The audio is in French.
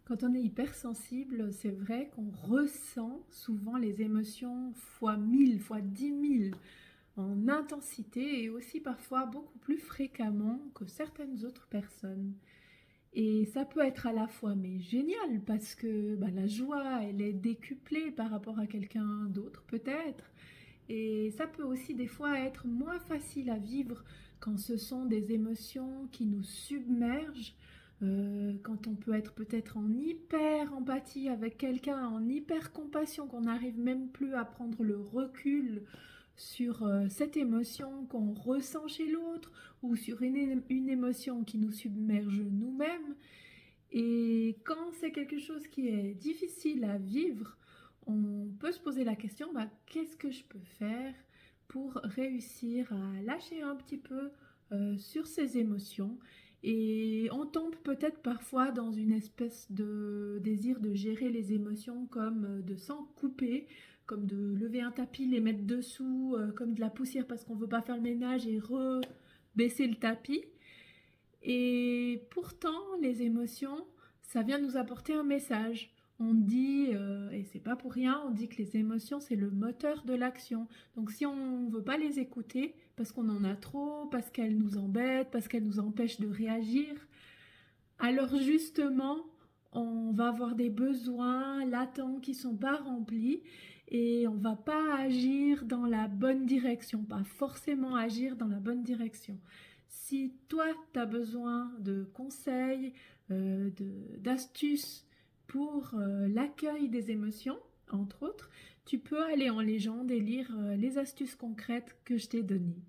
Quand on est hypersensible, c'est vrai qu'on ressent souvent les émotions fois 1000, fois 10 000 en intensité et aussi parfois beaucoup plus fréquemment que certaines autres personnes. Et ça peut être à la fois mais génial parce que la joie, elle est décuplée par rapport à quelqu'un d'autre peut-être. Et ça peut aussi des fois être moins facile à vivre quand ce sont des émotions qui nous submergent, quand on peut être peut-être en hyper empathie avec quelqu'un, en hyper compassion, qu'on n'arrive même plus à prendre le recul sur cette émotion qu'on ressent chez l'autre ou sur une émotion qui nous submerge nous-mêmes. Et quand c'est quelque chose qui est difficile à vivre, on peut se poser la question, qu'est-ce que je peux faire pour réussir à lâcher un petit peu sur ces émotions? Et on tombe peut-être parfois dans une espèce de désir de gérer les émotions comme de s'en couper, comme de lever un tapis, les mettre dessous, comme de la poussière parce qu'on ne veut pas faire le ménage et baisser le tapis. Et pourtant, les émotions, ça vient nous apporter un message. On dit, et c'est pas pour rien, on dit que les émotions, c'est le moteur de l'action. Donc si on ne veut pas les écouter, parce qu'on en a trop, parce qu'elles nous embêtent, parce qu'elles nous empêchent de réagir, alors justement, on va avoir des besoins latents qui sont pas remplis et on va pas agir dans la bonne direction, pas forcément agir dans la bonne direction. Si toi, tu as besoin de conseils, d'astuces pour l'accueil des émotions, entre autres, tu peux aller en légende et lire les astuces concrètes que je t'ai données.